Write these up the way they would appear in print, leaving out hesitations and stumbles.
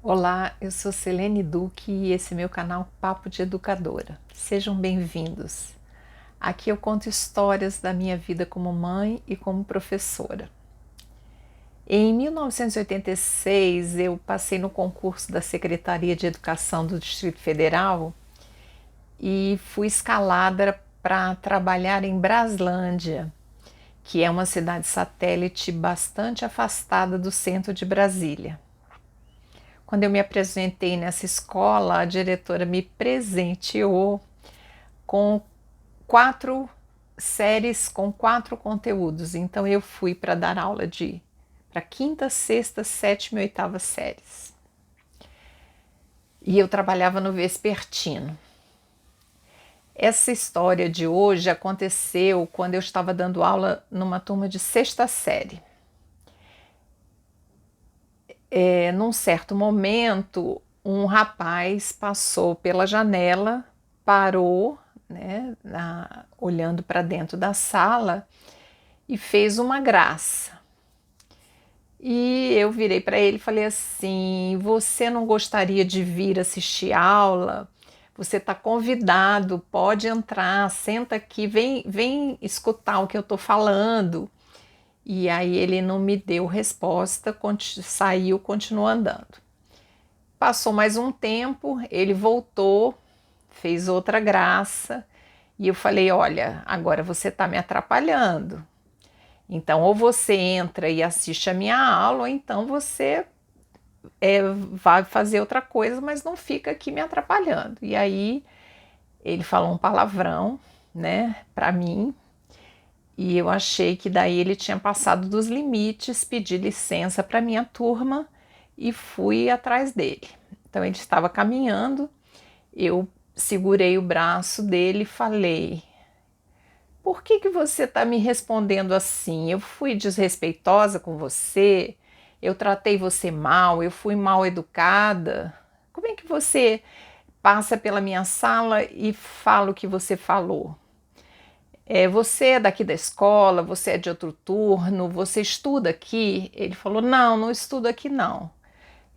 Olá, eu sou Selene Duque e esse é meu canal Papo de Educadora. Sejam bem-vindos. Aqui eu conto histórias da minha vida como mãe e como professora. Em 1986, eu passei no concurso da Secretaria de Educação do Distrito Federal e fui escalada para trabalhar em Braslândia, que é uma cidade satélite bastante afastada do centro de Brasília. Quando eu me apresentei nessa escola, a diretora me presenteou com 4 séries com 4 conteúdos. Então eu fui para dar aula para quinta, sexta, sétima e oitava séries. E eu trabalhava no vespertino. Essa história de hoje aconteceu quando eu estava dando aula numa turma de sexta série. Num certo momento, um rapaz passou pela janela, parou, né, olhando para dentro da sala e fez uma graça. E eu virei para ele e falei assim: você não gostaria de vir assistir aula? Você está convidado, pode entrar, senta aqui, vem escutar o que eu estou falando. E aí ele não me deu resposta, saiu, continuou andando. Passou mais um tempo, ele voltou, fez outra graça e eu falei: olha, agora você está me atrapalhando. Então, ou você entra e assiste a minha aula, ou então você vai fazer outra coisa, mas não fica aqui me atrapalhando. E aí ele falou um palavrão, né, para mim, e eu achei que daí ele tinha passado dos limites, pedi licença para minha turma e fui atrás dele. Então ele estava caminhando, eu segurei o braço dele e falei: por que você está me respondendo assim? Eu fui desrespeitosa com você? Eu tratei você mal? Eu fui mal educada? Como é que você passa pela minha sala e fala o que você falou? Você é daqui da escola? Você é de outro turno? Você estuda aqui? Ele falou: não, não estudo aqui não.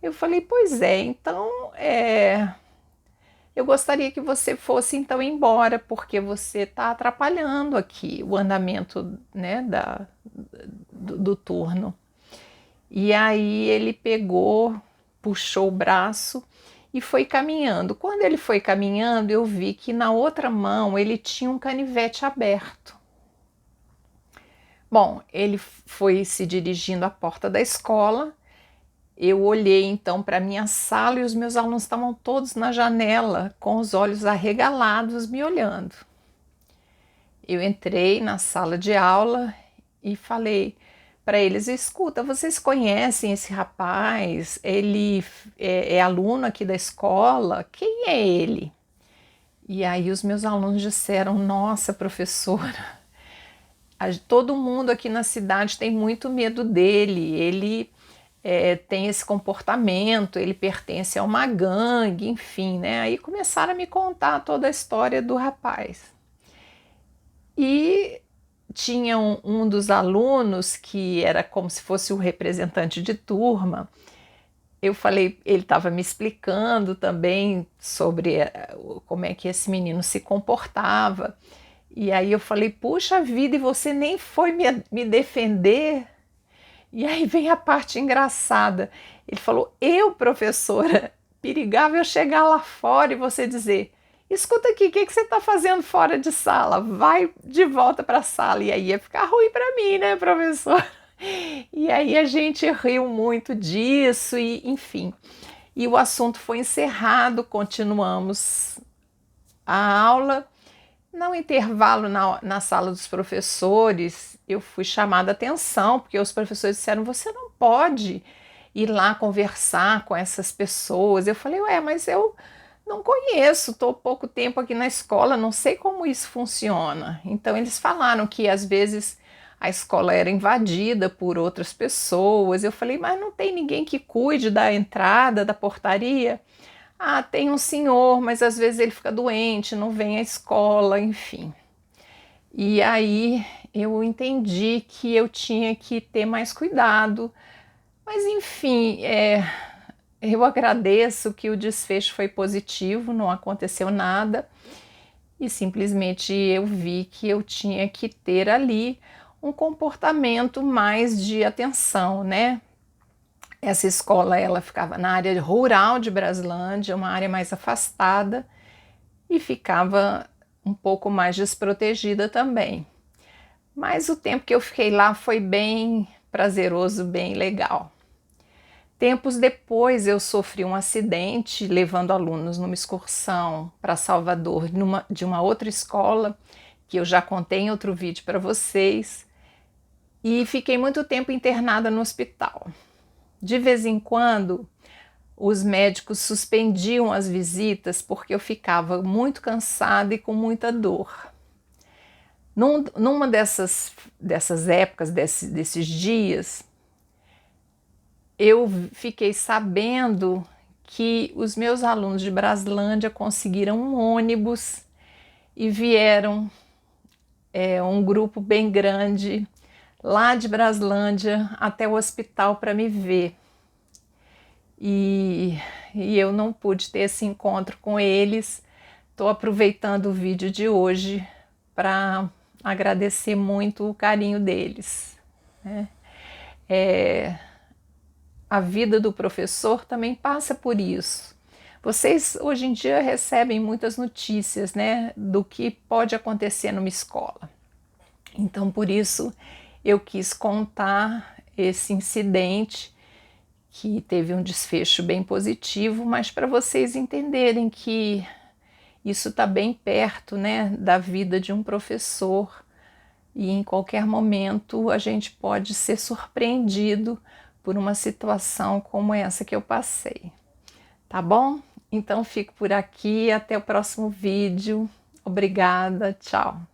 Eu falei: pois é, então eu gostaria que você fosse então embora, porque você está atrapalhando aqui o andamento, né, do turno. E aí ele pegou, puxou o braço e foi caminhando. Quando ele foi caminhando, eu vi que na outra mão ele tinha um canivete aberto. Bom, ele foi se dirigindo à porta da escola. Eu olhei então para a minha sala e os meus alunos estavam todos na janela, com os olhos arregalados, me olhando. Eu entrei na sala de aula e falei para eles: escuta, vocês conhecem esse rapaz? Ele é aluno aqui da escola? Quem é ele? E aí os meus alunos disseram: nossa, professora, todo mundo aqui na cidade tem muito medo dele. Ele tem esse comportamento, ele pertence a uma gangue, enfim, né? Aí começaram a me contar toda a história do rapaz. E tinha um dos alunos que era como se fosse o representante de turma. Eu falei, ele estava me explicando também sobre como é que esse menino se comportava. E aí eu falei: puxa vida, e você nem foi me defender? E aí vem a parte engraçada. Ele falou: eu, professora, perigava eu chegar lá fora e você dizer: escuta aqui, o que você está fazendo fora de sala? Vai de volta para a sala. E aí ia ficar ruim para mim, né, professor? E aí a gente riu muito disso, e enfim. E o assunto foi encerrado, continuamos a aula. No intervalo na sala dos professores, eu fui chamada a atenção, porque os professores disseram: você não pode ir lá conversar com essas pessoas. Eu falei: ué, mas eu não conheço, estou pouco tempo aqui na escola, não sei como isso funciona. Então eles falaram que às vezes a escola era invadida por outras pessoas. Eu falei: mas não tem ninguém que cuide da entrada, da portaria? Ah, tem um senhor, mas às vezes ele fica doente, não vem à escola, enfim. E aí eu entendi que eu tinha que ter mais cuidado. Mas enfim, eu agradeço que o desfecho foi positivo, não aconteceu nada, e simplesmente eu vi que eu tinha que ter ali um comportamento mais de atenção, né? Essa escola, ela ficava na área rural de Braslândia, uma área mais afastada, e ficava um pouco mais desprotegida também. Mas o tempo que eu fiquei lá foi bem prazeroso, bem legal. Tempos depois eu sofri um acidente levando alunos numa excursão para Salvador, de uma outra escola, que eu já contei em outro vídeo para vocês, e fiquei muito tempo internada no hospital. De vez em quando, os médicos suspendiam as visitas porque eu ficava muito cansada e com muita dor. Numa dessas épocas, desses dias, eu fiquei sabendo que os meus alunos de Braslândia conseguiram um ônibus e vieram um grupo bem grande lá de Braslândia até o hospital para me ver. E eu não pude ter esse encontro com eles. Estou aproveitando o vídeo de hoje para agradecer muito o carinho deles, né? A vida do professor também passa por isso. Vocês hoje em dia recebem muitas notícias, né, do que pode acontecer numa escola. Então, por isso, eu quis contar esse incidente que teve um desfecho bem positivo, mas para vocês entenderem que isso está bem perto, né, da vida de um professor, e em qualquer momento a gente pode ser surpreendido por uma situação como essa que eu passei. Tá bom? Então fico por aqui, até o próximo vídeo. Obrigada, tchau!